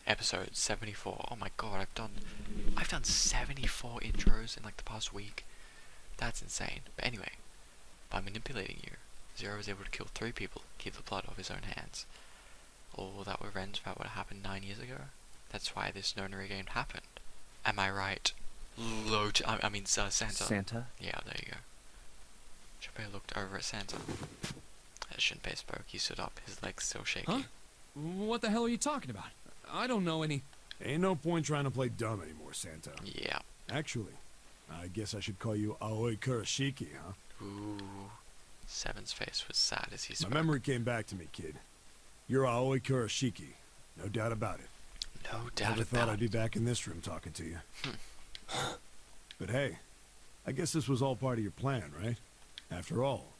Episode 74. Oh my god, I've done 74 intros in like the past week. That's insane. But anyway, by manipulating you, Zero was able to kill 3 people, keep the blood off his own hands. All that revenge about what happened 9 years ago. That's why this nonary game happened. Am I right? Santa. Santa? Yeah, there you go. Junpei looked over at Santa. As Junpei spoke, he stood up, his legs still shaking. Huh? What the hell are you talking about? I don't know any... Ain't no point trying to play dumb anymore, Santa. Yeah. Actually, I guess I should call you Aoi Kurashiki, huh? Ooh. Seven's face was sad as he spoke. My memory came back to me, kid. You're Aoi Kurashiki. No doubt about it. No doubt about it. Never thought I'd be back in this room talking to you. But hey, I guess this was all part of your plan, right? After all,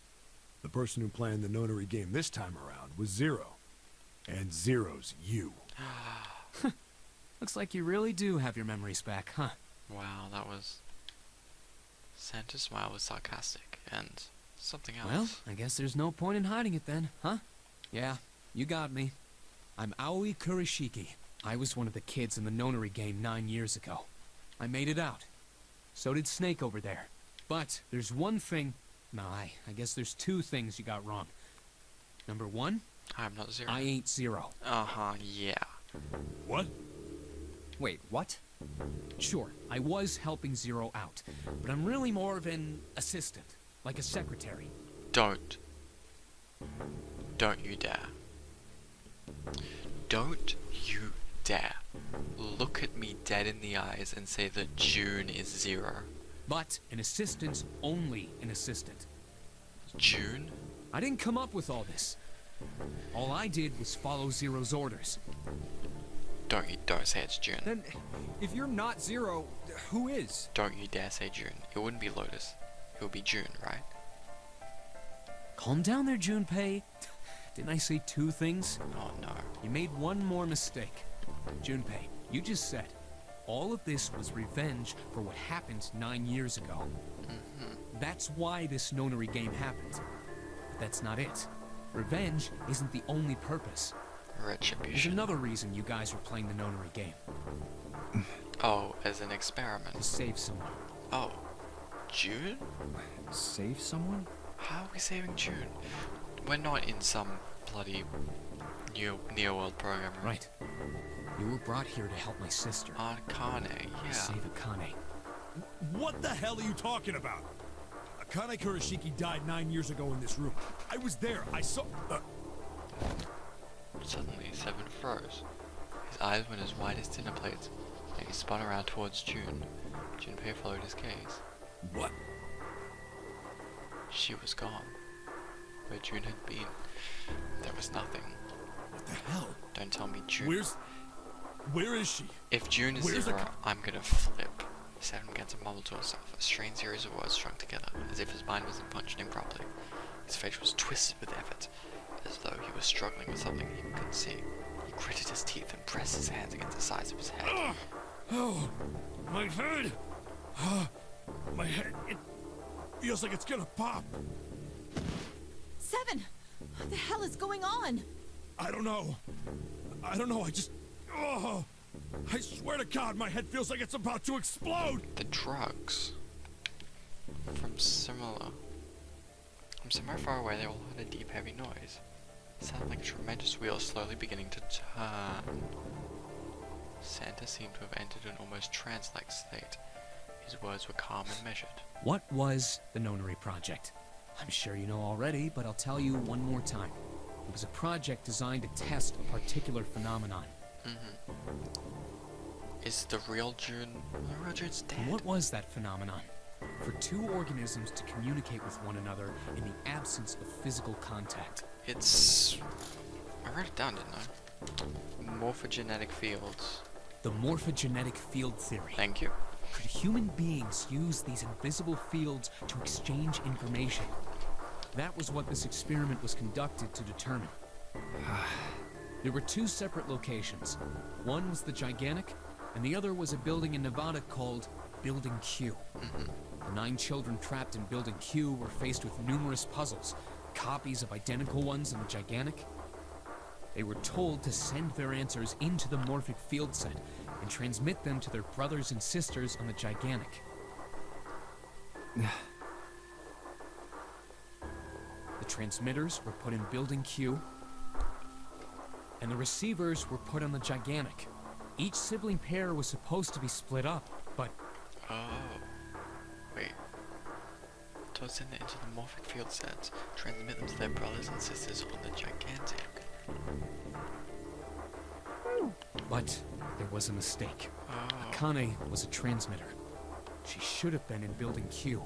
the person who planned the nonary game this time around was Zero. And Zero's you. Looks like you really do have your memories back, huh? Wow, that was... Santa's smile was sarcastic, and something else. Well, I guess there's no point in hiding it then, huh? Yeah, you got me. I'm Aoi Kurashiki. I was one of the kids in the nonary game 9 years ago. I made it out. So did Snake over there. But there's one thing... I guess there's 2 things you got wrong. Number 1... I'm not Zero. I ain't Zero. Uh-huh, yeah. What? Wait, what? Sure, I was helping Zero out, but I'm really more of an assistant, like a secretary. Don't. Don't you dare. Don't you dare look at me dead in the eyes and say that June is Zero. But an assistant's only an assistant. June? I didn't come up with all this. All I did was follow Zero's orders. Don't say it's June. Then, if you're not Zero, who is? Don't you dare say June. It wouldn't be Lotus. It would be June, right? Calm down there, Junpei. Didn't I say 2 things? Oh no. You made one more mistake. Junpei, you just said all of this was revenge for what happened 9 years ago. That's why this nonary game happened. But that's not it. Revenge isn't the only purpose. There's Retribution. another reason you guys are playing the nonary game. Oh, as an To experiment. save someone. Oh. June? Save someone? How are we saving June? We're not in some bloody Neo-World program, right? Right. You were brought here to help my sister. Akane, yeah. Save Akane. What the hell are you talking about? Akane Kurashiki died 9 years ago in this room. I was there. I saw... Suddenly, Seven froze. His eyes went as wide as dinner plates, and he spun around towards June. Junpei followed his gaze. What? She was gone. Where June had been, there was nothing. What the hell? Don't tell me June. Where is she? If June is Where's Zero, I'm gonna flip. Seven began to mumble to himself, a strange series of words strung together, as if his mind wasn't functioning properly. His face was twisted with effort, as though he was struggling with something he couldn't see. He gritted his teeth and pressed his hands against the sides of his head. Oh, my head! My head, it feels like it's gonna pop. Seven! What the hell is going on? I don't know, I just... Oh! I swear to God, my head feels like it's about to explode! The drugs. From somewhere far away, they all heard a deep, heavy noise. It sounded like a tremendous wheel slowly beginning to turn. Santa seemed to have entered an almost trance-like state. His words were calm and measured. What was the Nonary Project? I'm sure you know already, but I'll tell you one more time. It was a project designed to test a particular phenomenon. Is the real June... The real June's dead. And what was that phenomenon? For 2 organisms to communicate with one another in the absence of physical contact. It's... I wrote it down, didn't I? Morphogenetic fields. The morphogenetic field theory. Thank you. Could human beings use these invisible fields to exchange information? That was what this experiment was conducted to determine. There were 2 separate locations. One was the Gigantic, and the other was a building in Nevada called Building Q. The 9 children trapped in Building Q were faced with numerous puzzles, copies of identical ones in the Gigantic, They were told to send their answers into the morphic field set and transmit them to their brothers and sisters on the Gigantic. The transmitters were put in Building Q, and the receivers were put on the Gigantic. Each sibling pair was supposed to be split up, but Oh. Wait. To send it into the morphic field sets, transmit them to their brothers and sisters on the Gigantic. there was a mistake. Oh. Akane was a transmitter. She should have been in Building Q.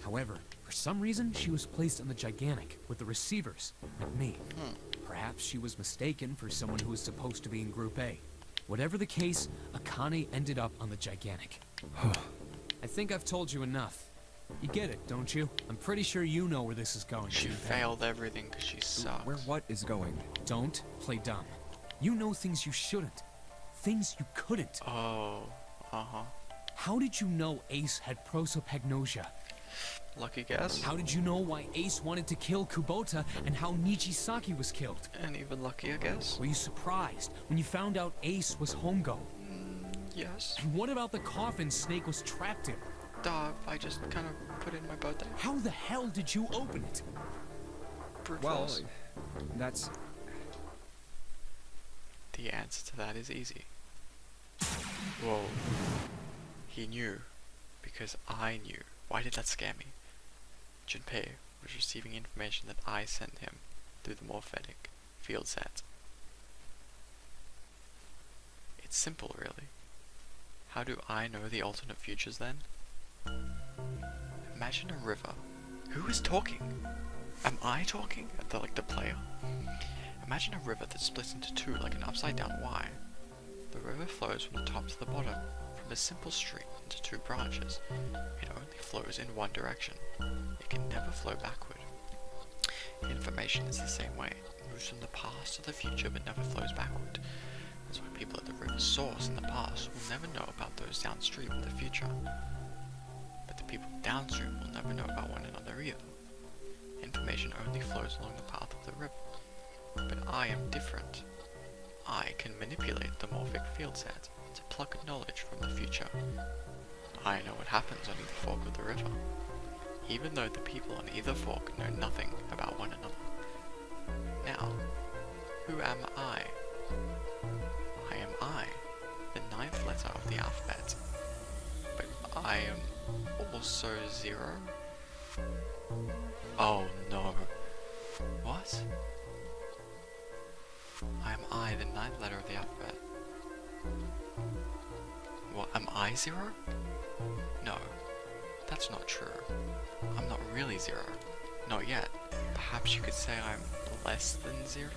However, for some reason, she was placed on the Gigantic with the receivers, like me. Perhaps she was mistaken for someone who was supposed to be in Group A. Whatever the case, Akane ended up on the Gigantic. I think I've told you enough. You get it, don't you? I'm pretty sure you know where this is going. She Junpei. failed everything because she sucks. Where what is going? Don't play dumb. You know things you shouldn't. Things you couldn't. Oh. Uh-huh. How did you know Ace had prosopagnosia? Lucky guess. How did you know why Ace wanted to kill Kubota and how Nijisaki was killed? And even luckier guess. Were you surprised when you found out Ace was Hongo? Yes. And what about the coffin Snake was trapped in? Dog, I just kind of put in my birthday. How the hell did you open it? Brute Well, force. that's... The answer to that is easy. Whoa. He knew. Because I knew. Why did that scare me? Junpei was receiving information that I sent him through the morphetic field set. It's simple, really. How do I know the alternate futures then? Imagine a river. Who is talking? Am I talking? The player? Imagine a river that splits into two like an upside down Y. The river flows from the top to the bottom, from a simple stream into two branches. It only flows in one direction. It can never flow backward. Information is the same way. It moves from the past to the future but never flows backward. That's why people at the river's source in the past will never know about those downstream in the future. But the people downstream will never know about one another either. Information only flows along the path of the river. But I am different. I can manipulate the morphic field set to pluck knowledge from the future. I know what happens on either fork of the river, even though the people on either fork know nothing about one another. Now, who am I? I am I, the ninth letter of the alphabet. But I am also 0? Oh no. What? I am I, the ninth letter of the alphabet. What, am I 0? No, that's not true. I'm not really 0. Not yet. Perhaps you could say I'm less than 0?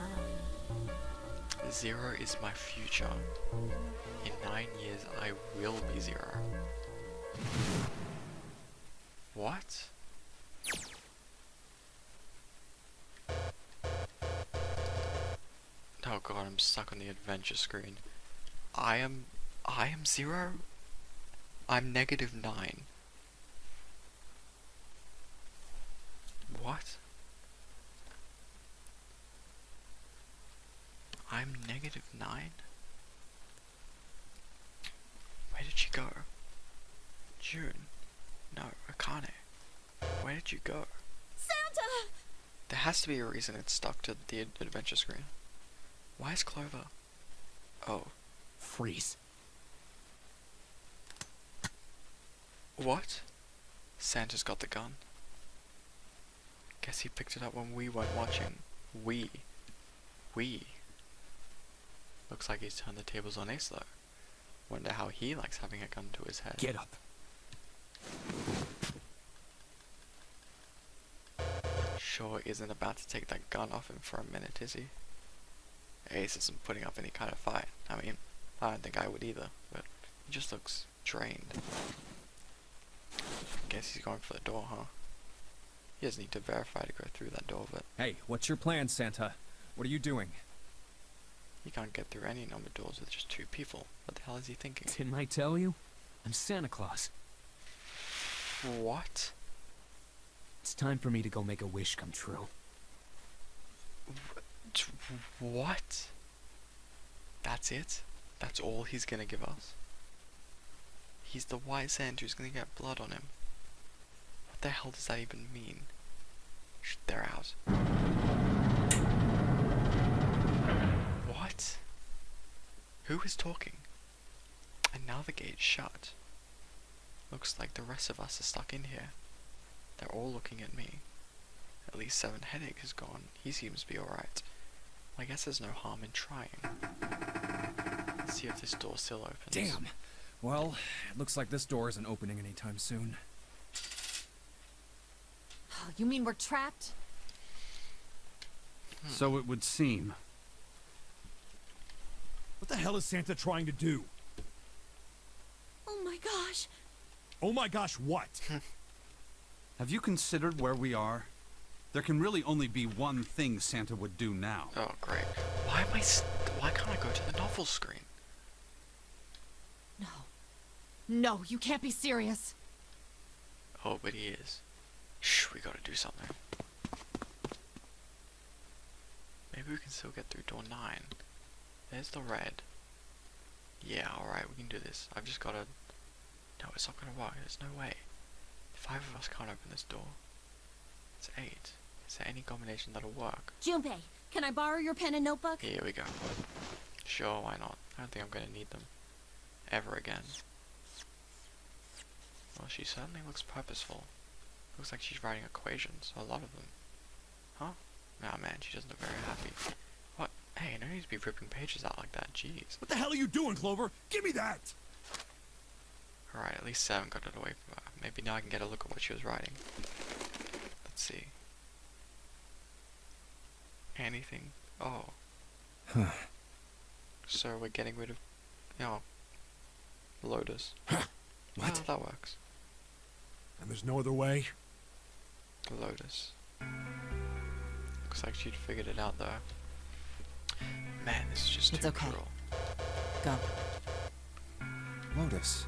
0 is my future. In 9 years I will be 0. What? Oh god, I'm stuck on the adventure screen. I am 0? I'm -9. What? I'm -9? Where did she go? June? No, Akane. Where did you go? Santa! There has to be a reason it's stuck to the adventure screen. Why is Clover? Oh. Freeze. What? Santa's got the gun. Guess he picked it up when we weren't watching. We. Looks like he's turned the tables on Ace though. Wonder how he likes having a gun to his head. Get up. Sure isn't about to take that gun off him for a minute, is he? Ace isn't putting up any kind of fight. I mean, I don't think I would either, but he just looks drained. Guess he's going for the door, huh? He doesn't need to verify to go through that door, but Hey, what's your plan, Santa? What are you doing? he can't get through any number doors with just 2 people. What the hell is he thinking? Didn't I tell you? I'm Santa Claus. What? It's time for me to go make a wish come true. What? That's it? That's all he's gonna give us? He's the white Santa who's gonna get blood on him. What the hell does that even mean? They're out. What? Who is talking? And now the gate's shut. Looks like the rest of us are stuck in here. They're all looking at me. At least 7 Headache is gone. He seems to be alright. I guess there's no harm in trying. Let's see if this door still opens. Damn. Well, it looks like this door isn't opening anytime soon. You mean we're trapped? So it would seem. What the hell is Santa trying to do? Oh my gosh. Oh my gosh, what? Have you considered where we are? There can really only be one thing Santa would do now. Oh, great. Why can't I go to the novel screen? No. No, you can't be serious. Oh, but he is. Shh, we gotta do something. Maybe we can still get through door 9. There's the red. Yeah, alright, we can do this. I've just gotta... No, it's not gonna work. There's no way. 5 of us can't open this door. It's 8. Is there any combination that'll work? Junpei, can I borrow your pen and notebook? Here we go. Sure, why not? I don't think I'm gonna need them. Ever again. Well, she certainly looks purposeful. Looks like she's writing equations. A lot of them. Huh? Nah, man, she doesn't look very happy. What? Hey, no need to be ripping pages out like that. Jeez. What the hell are you doing, Clover? Give me that! Alright, at least 7 got it away from her. Maybe now I can get a look at what she was writing. Let's see. Anything? Oh. So we're getting rid of... Oh. Lotus. What? Well, that works. And there's no other way? Lotus. Looks like she'd figured it out though. Man, this is just It's too okay. cruel. Go. Lotus.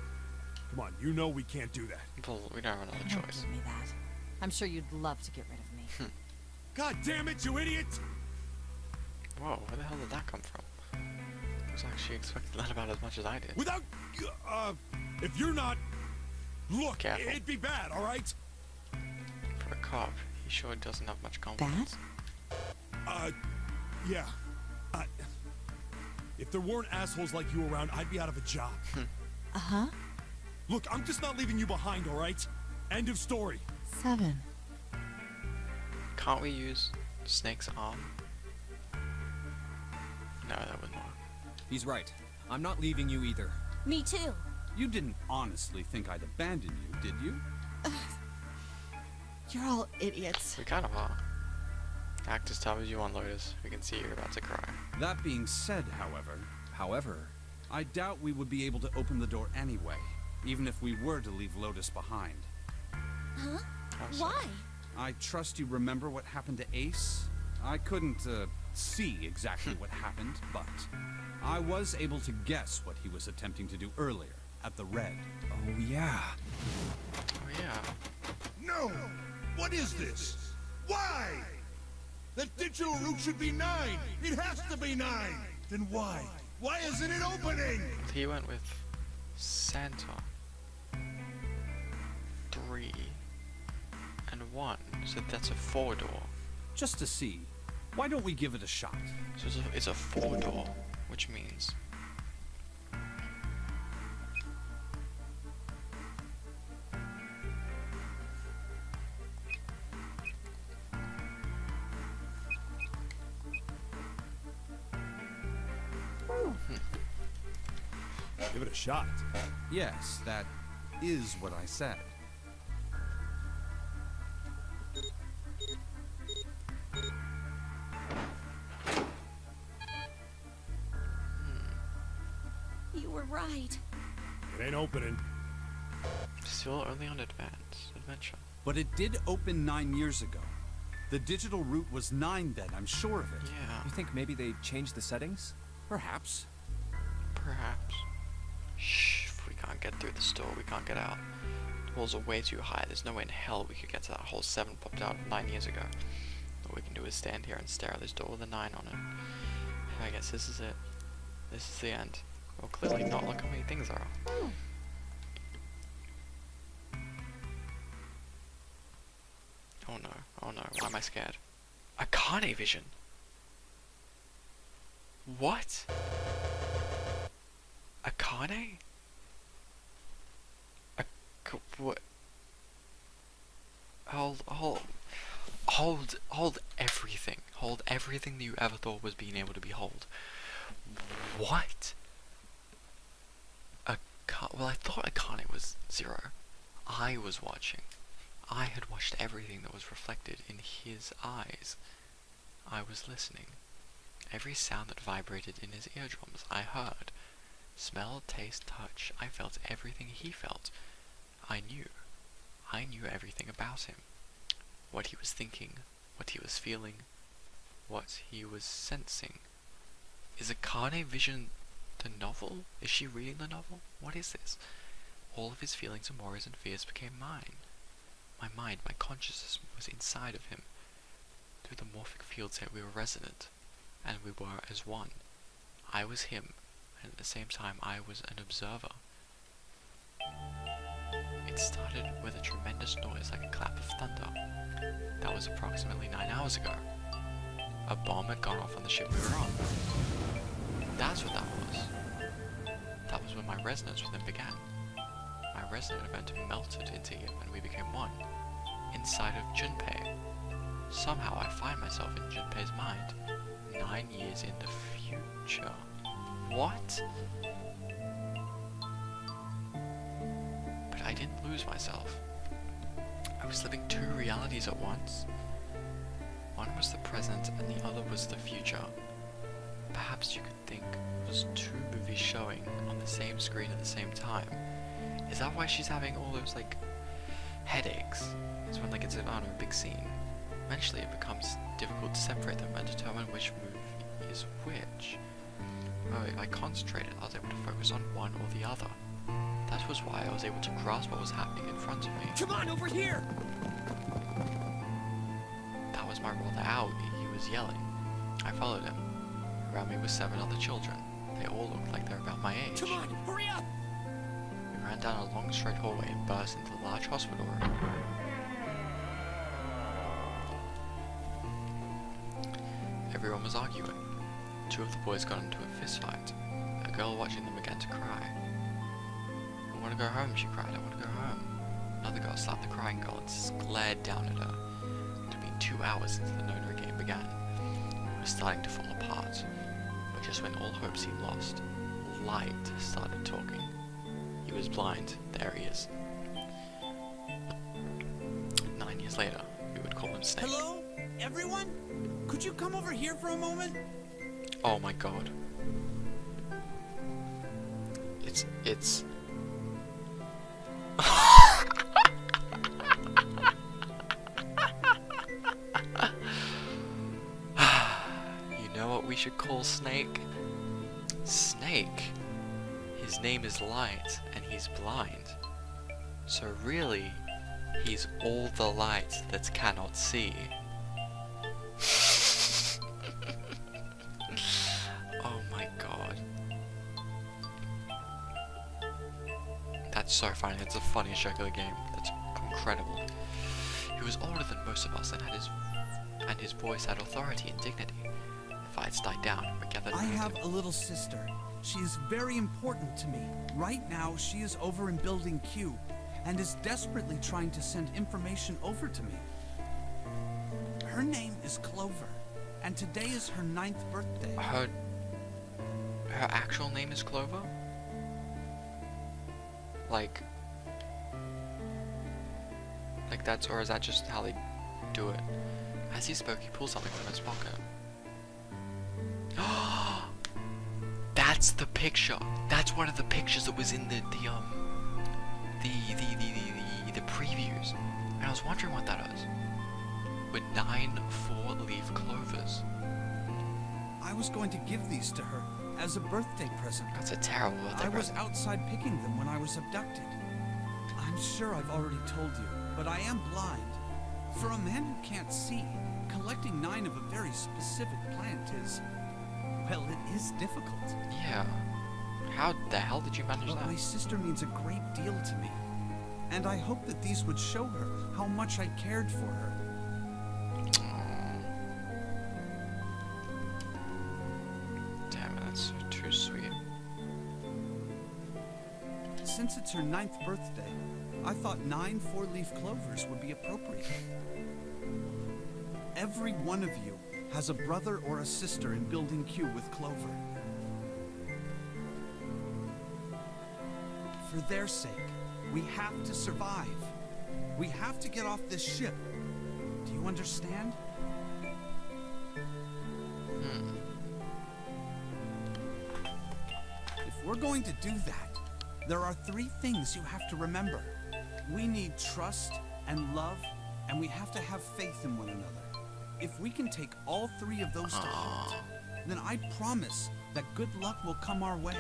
Come on, you know we can't do that. Well, we don't have another Don't choice. give me that. I'm sure you'd love to get rid of me. God damn it, you idiot! Whoa, where the hell did that come from? Looks like she expected that about as much as I did. Without... if you're not... Look, Careful. it'd be bad, alright? For a cop, he sure doesn't have much confidence. Yeah. If there weren't assholes like you around, I'd be out of a job. Uh-huh. Look, I'm just not leaving you behind, alright? End of story. 7. Can't we use Snake's arm? No, that wouldn't work. He's right. I'm not leaving you either. Me too. You didn't honestly think I'd abandon you, did you? You're all idiots. We kind of are. Act as tough as you want, Lotus. We can see you're about to cry. That being said, However, I doubt we would be able to open the door anyway, even if we were to leave Lotus behind. Huh? How so? Why? I trust you remember what happened to Ace? I couldn't, see exactly what happened, but I was able to guess what he was attempting to do earlier at the Red. oh yeah. Oh yeah. No! What is this? Why? The digital route should be 9! It has to be 9! Then why? Why isn't it opening? He went with Santa. 3 and 1. So that's a 4-door. Just to see, why don't we give it a shot? So it's a 4-door, which means Give it a shot. Yes, that is what I said. You were right. It ain't opening. still only on adventure. But it did open 9 years ago. The digital route was 9 then, I'm sure of it. Yeah, You think maybe they changed the settings? Perhaps. perhaps. Shh, if we can't get through the store, we can't get out. The walls are way too high. There's no way in hell we could get to that hole 7 popped out 9 years ago. what we can do is stand here and stare at this door with a 9 on it. I guess this is it. This is the end. Well, clearly not. Look how many things there are. Oh no. Oh no. Why am I scared? Akane vision. What? Akane? What? Hold everything. Hold everything that you ever thought was being able to behold. What? Well, I thought Akane was 0. I was watching. I had watched everything that was reflected in his eyes. I was listening. Every sound that vibrated in his eardrums, I heard. Smell, taste, touch, I felt everything he felt. I knew everything about him. What he was thinking, what he was feeling, what he was sensing. Is Akane Vision the novel? Is she reading the novel? What is this? All of his feelings and worries and fears became mine. My mind, my consciousness was inside of him. Through the morphic fields here we were resonant, and we were as one. I was him, and at the same time I was an observer. It started with a tremendous noise like a clap of thunder. That was approximately 9 hours ago. A bomb had gone off on the ship we were on. That's what that was. That was when my resonance with him began. My resonant event melted into him and we became one. Inside of Junpei. Somehow I find myself in Junpei's mind. 9 years in the future. What? But I didn't lose myself. I was living 2 realities at once. One was the present and the other was the future. Perhaps you could think it was 2 movies showing on the same screen at the same time. Is that why she's having all those, like, headaches? It's when, like, it's a big scene. Eventually it becomes difficult to separate them and determine which movie is which. Oh, if I concentrated, I was able to focus on one or the other. That was why I was able to grasp what was happening in front of me. Come on, over here! That was my brother Aoi. He was yelling. I followed him. Around me were 7 other children. They all looked like they were about my age. Come on, hurry up! We ran down a long straight hallway and burst into the large hospital room. Everyone was arguing. 2 of the boys got into a fist fight. A girl watching them began to cry. I want to go home, she cried. I want to go home. Another girl slapped the crying girl and glared down at her. It had been 2 hours since the Nona game began. It was starting to fall apart. But just when all hope seemed lost, Light started talking. He was blind. There he is. 9 years later, we would call him Snake. Hello? Everyone? Could you come over here for a moment? Oh my god. It's... You know what we should call Snake? Snake. His name is Light, and he's blind. So really, he's all the light that cannot see. Oh my god. That's so funny. It's the funniest joke of the game. That's incredible. He was older than most of us and his voice had authority and dignity. The fights died down and we gathered I around have him. a little sister. She is very important to me. Right now, she is over in Building Q and is desperately trying to send information over to me. Her name is Clover, and today is her 9th birthday. Her actual name is Clover? Like that's, or is that just how they do it? As he spoke, he pulled something from his pocket. That's the picture. That's one of the pictures that was in the previews. And I was wondering what that is. With 9 4-leaf clovers. I was going to give these to her as a birthday present. That's a terrible birthday I was present. outside picking them when I was abducted. I'm sure I've already told you, but I am blind. For a man who can't see, collecting 9 of a very specific plant is, well, it is difficult. Yeah. How the hell did you manage But that? my sister means a great deal to me. And I hope that these would show her how much I cared for her. Damn it, that's too sweet. Since it's her 9th birthday, I thought 9 4-leaf clovers would be appropriate. Every one of you has a brother or a sister in Building Q with Clover. For their sake, we have to survive. We have to get off this ship. Do you understand? If we're going to do that, there are 3 things you have to remember. We need trust and love, and we have to have faith in one another. If we can take all 3 of those to heart, then I promise that good luck will come our way.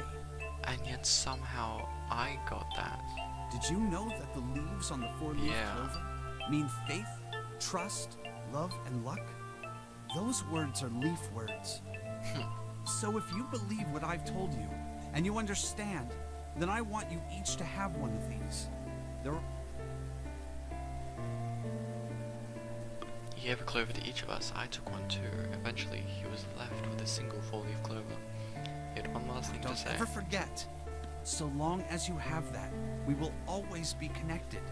And yet somehow I got that. Did you know that the leaves on the 4-leaf Yeah. clover mean faith, trust, love, and luck? Those words are leaf words. So if you believe what I've told you, and you understand, then I want you each to have one of these. He gave a clover to each of us. I took one too. Eventually, he was left with a single 4-leaf clover. He had one last thing to Don't say. ever forget, so long as you have that, we will always be connected.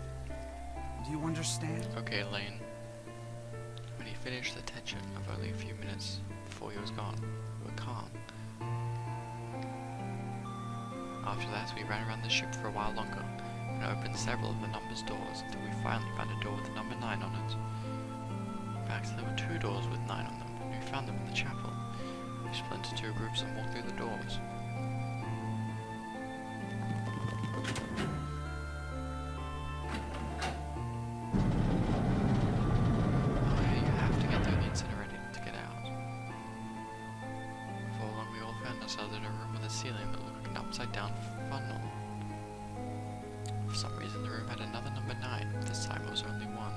Do you understand? Okay, Lane. When he finished, the tension of only a few minutes before he was gone, we were calm. After that, we ran around the ship for a while longer, and opened several of the numbers doors until we finally found a door with the number 9 on it. In fact, there were 2 doors with 9 on them, and we found them in the chapel. We split into 2 groups and walked through the doors. Oh yeah, you have to get through the incinerator to get out. Before long, we all found ourselves in a room with a ceiling that looked like an upside-down funnel. For some reason, the room had another number 9. This time it was only one.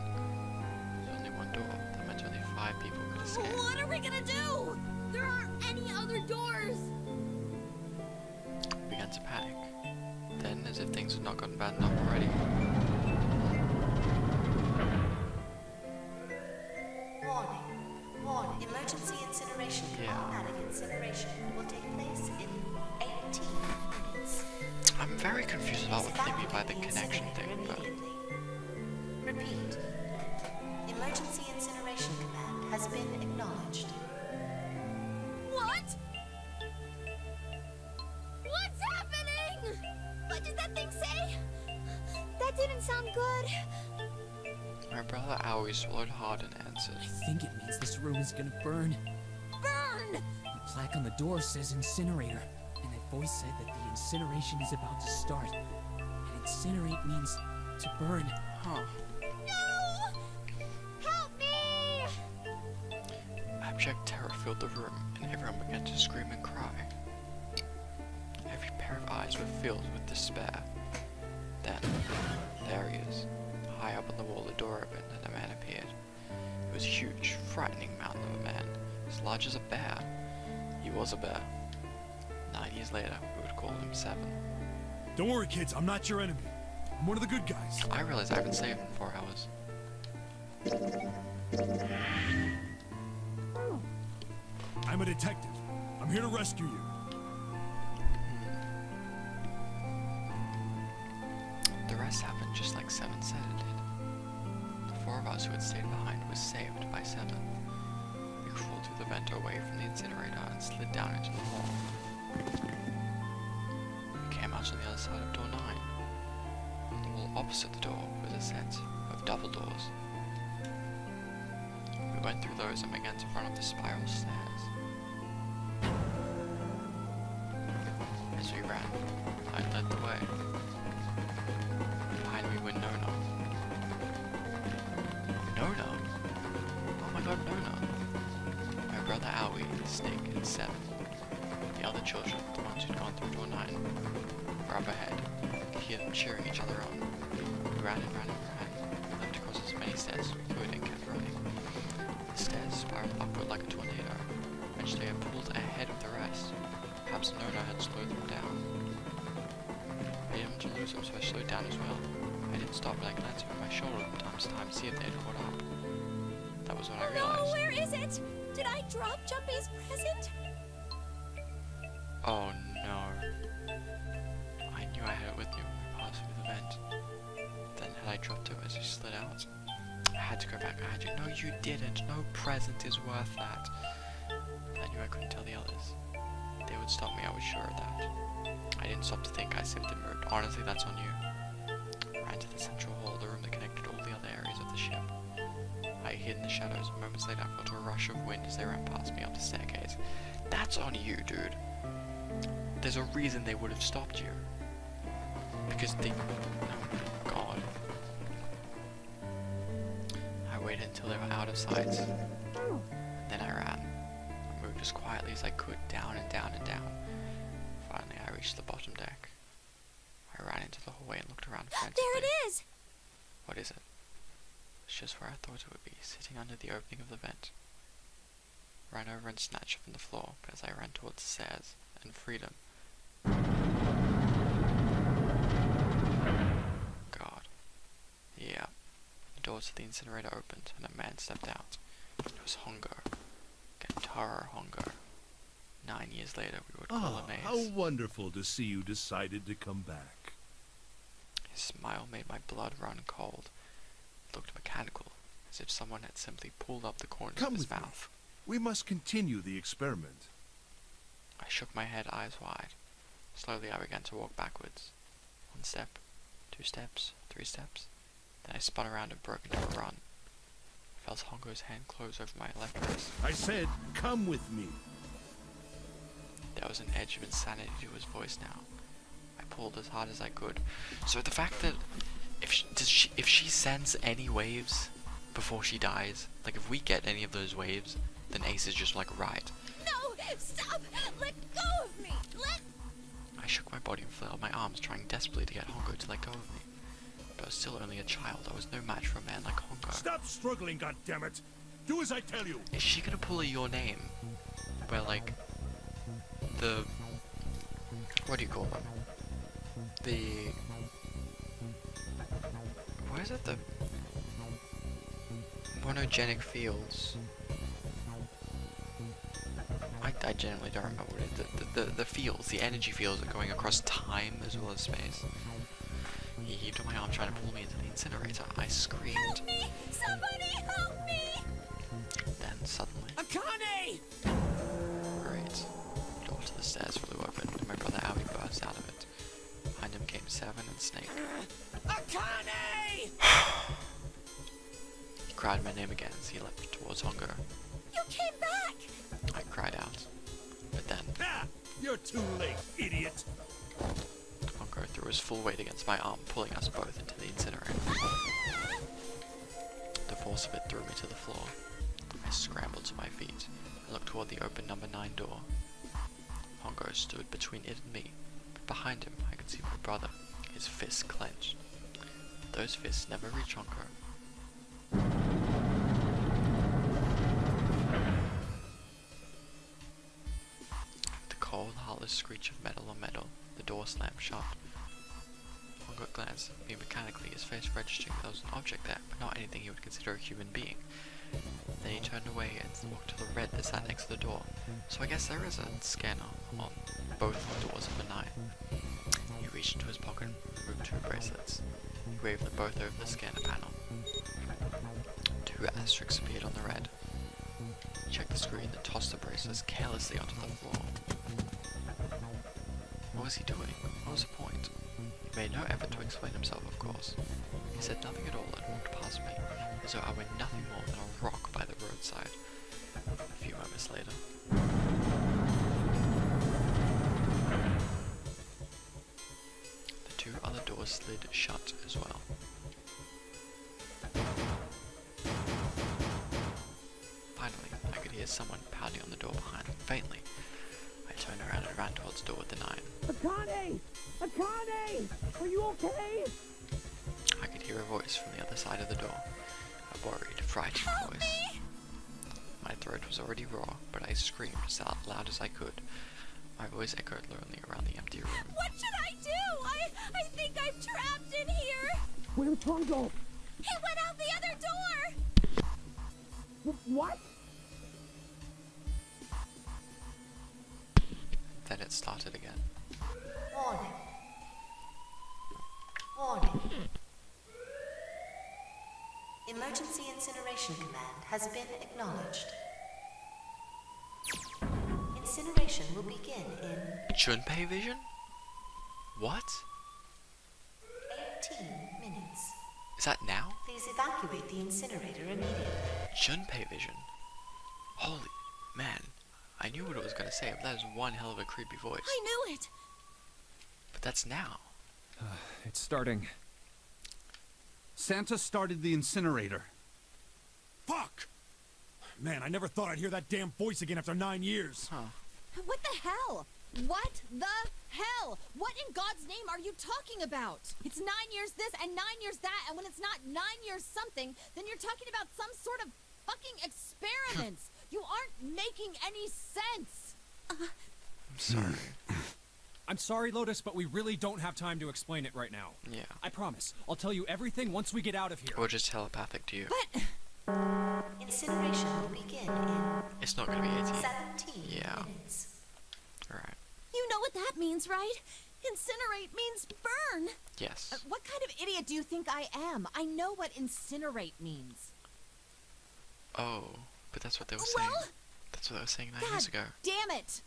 There was only one door. That meant only 5 people could escape. What are we gonna do? There aren't any other doors. We began to panic. Then, as if things had not gotten bad enough already, Warning. Emergency incineration. Yeah. Automatic incineration will take place in 18 minutes. I'm very confused about what they mean by the Evacuate connection thing, incinerator but immediately. Repeat. Emergency incineration command has been acknowledged. What? What's happening? What did that thing say? That didn't sound good. my brother Aoi swallowed hard and answered. I think it means this room is gonna burn. Burn! The plaque on the door says incinerator, and that voice said that the incineration is about to start. And incinerate means to burn. Huh. No! Help me! Abject terror filled the room, and everyone began to scream and cry. Every pair of eyes were filled with despair. Then, there he is. High up on the wall, the door opened, and a man appeared. He was a huge, frightening mountain of a man, as large as a bear. He was a bear. 9 years later, we would call him 7. Don't worry, kids. I'm not your enemy. I'm one of the good guys. I realized I haven't saved in 4 hours. I'm a detective. I'm here to rescue you. The rest happened just like 7 said it did. The 4 of us who had stayed behind was saved by 7. We crawled through the vent away from the incinerator and slid down into the hall. We came out on the other side of door 9. On the wall opposite the door was a set of double doors. We went through those and began to run up the spiral stairs. As we ran, I led the way. Behind me went Nona. Nona? Oh my god, Nona. My brother Aoi, Snake, and 7. The other children, the ones who'd gone through door 9, were up ahead. I could hear them cheering each other on. We ran and ran and ran. We leapt across as many stairs as we could and kept running. The stairs spiral upward like a tornado. Eventually I pulled ahead of the rest. Perhaps Nona had slowed them down. I didn't want to lose them, so I slowed down as well. I didn't stop, but I glanced over my shoulder from time to time to see if they had caught up. That was when I realized. No, where is it? Did I drop Jumpy's present? Oh no. I knew I had it with me when we passed through the vent. Then had I dropped it as we slid out? I had to go back. I had to. No, you didn't. No present is worth that. I knew I couldn't tell the others. They would stop me, I was sure of that. I didn't stop to think, I simply moved. Honestly, that's on you. I ran to the central hall, the room that connected all the other areas of the ship. I hid in the shadows, and moments later I felt a rush of wind as they ran past me up the staircase. That's on you, dude. There's a reason they would have stopped you. Because they... Oh, God. I waited until they were out of sight. Then I ran. I moved as quietly as I could, down and down and down. Finally, I reached the bottom deck. I ran into the hallway and looked around frantically. There it is! What is it? It's just where I thought it would be, sitting under the opening of the vent. I ran over and snatched it from the floor, but as I ran towards the stairs and freedom. God. Yeah. The door to the incinerator opened, and a man stepped out. It was Hongo. Gentaro Hongo. 9 years later, we would call him How Ace. wonderful to see you decided to come back. His smile made my blood run cold. It looked mechanical, as if someone had simply pulled up the corners Come of his with me. mouth. We must continue the experiment. I shook my head, eyes wide. Slowly I began to walk backwards. 1 step, 2 steps, 3 steps. Then I spun around and broke into a run. I felt Hongo's hand close over my left wrist. I said, come with me. There was an edge of insanity to his voice now. I pulled as hard as I could. So the fact that if she sends any waves before she dies, like if we get any of those waves, then Ace is just like, right. No! Stop! Let go of me! I shook my body and flailed my arms, trying desperately to get Hongo to let go of me. But I was still only a child. I was no match for a man like Hongo. Stop struggling, goddammit! Do as I tell you! Is she gonna pull a Your Name? Where like the what do you call them? What is it? The monogenic fields. I genuinely don't remember what it is. The fields, the energy fields are going across time as well as space. He heaved on my arm trying to pull me into the incinerator. I screamed. Help me! Somebody help me! Then suddenly, Akane! great. The door to the stairs flew open, and my brother Aoi burst out of it. Behind him came Seven and Snake. Akane! He cried my name again as he leapt towards Hongo. You came back! I cried out. But then, Ah! You're too late, idiot! Hongo threw his full weight against my arm, pulling us both into the incinerator. The force of it threw me to the floor. I scrambled to my feet. I looked toward the open number 9 door. Hongo stood between it and me, but behind him I could see my brother, his fists clenched. Those fists never reached Hongo. The cold, heartless screech of metal on metal, the door slammed shut. Hongo glanced at me mechanically, his face registering there was an object there, but not anything he would consider a human being. Then he turned away and walked to the red that sat next to the door. So I guess there is a scanner on both doors of the 9. He reached into his pocket and removed 2 bracelets. He waved them both over the scanner panel. 2 asterisks appeared on the red. He checked the screen and tossed the bracelets carelessly onto the floor. What was he doing? What was the point? He made no effort to explain himself, of course. He said nothing at all and walked past me, as though I were nothing more than a rock by the roadside. A few moments later, the 2 other doors slid shut as well. Finally, I could hear someone pounding on the door behind me faintly. I turned around and ran towards the door with the 9. Akane! Akane! Are you okay? I could hear a voice from the other side of the door. A worried, frightened Help voice. me! My throat was already raw, but I screamed as loud as I could. My voice echoed lonely around the empty room. What should I do? I think I'm trapped in here. Where's Hongo? He went out the other door. What? Then it started again. Warning. Warning. Emergency incineration command has been acknowledged. Incineration will begin in Junpei vision? What? 18 minutes. Is that now? Please evacuate the incinerator immediately. Junpei vision. Holy man. I knew what it was gonna say, but that is one hell of a creepy voice. I knew it. But that's now. It's starting. Santa started the incinerator. Fuck! Man, I never thought I'd hear that damn voice again after 9 years. Huh. What the hell? What the hell? What in God's name are you talking about? It's 9 years this and 9 years that, and when it's not 9 years something, then you're talking about some sort of fucking experiments. You aren't making any sense. I'm sorry. I'm sorry, Lotus, but we really don't have time to explain it right now. Yeah. I promise. I'll tell you everything once we get out of here. Or just telepathic to you. But Incineration will begin in It's not gonna be 18. 17 Yeah. minutes. Alright. you know what that means, right? Incinerate means burn. Yes. What kind of idiot do you think I am? I know what incinerate means. Oh, but that's what they were Well, saying. That's what they were saying 9 God years ago. damn it.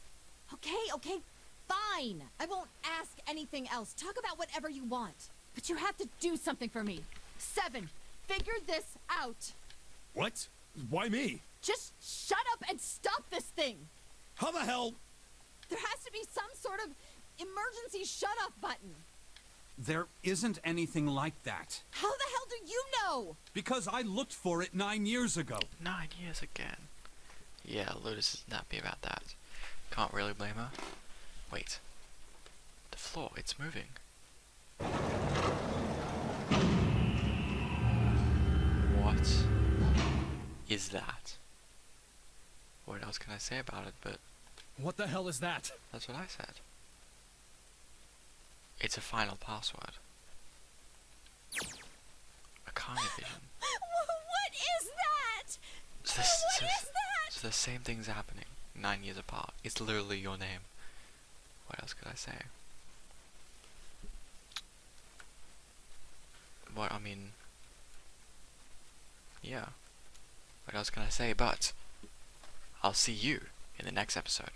Okay, fine. I won't ask anything else. Talk about whatever you want. But you have to do something for me. 7, figure this out. What? Why me? Just shut up and stop this thing. How the hell? There has to be some sort of emergency shut-off button. There isn't anything like that. How the hell do you know? Because I looked for it 9 years ago. 9 years again. Yeah, Lotus isn't happy about that. Can't really blame her. Wait. The floor, it's moving. What is that? What else can I say about it, but What the hell is that? that's what I said. It's a final password. A kind of vision. What is that? So What is that? So the same thing's happening 9 years apart. It's literally your name. What else could I say? What, I mean... Yeah. What else can I say but... I'll see you in the next episode.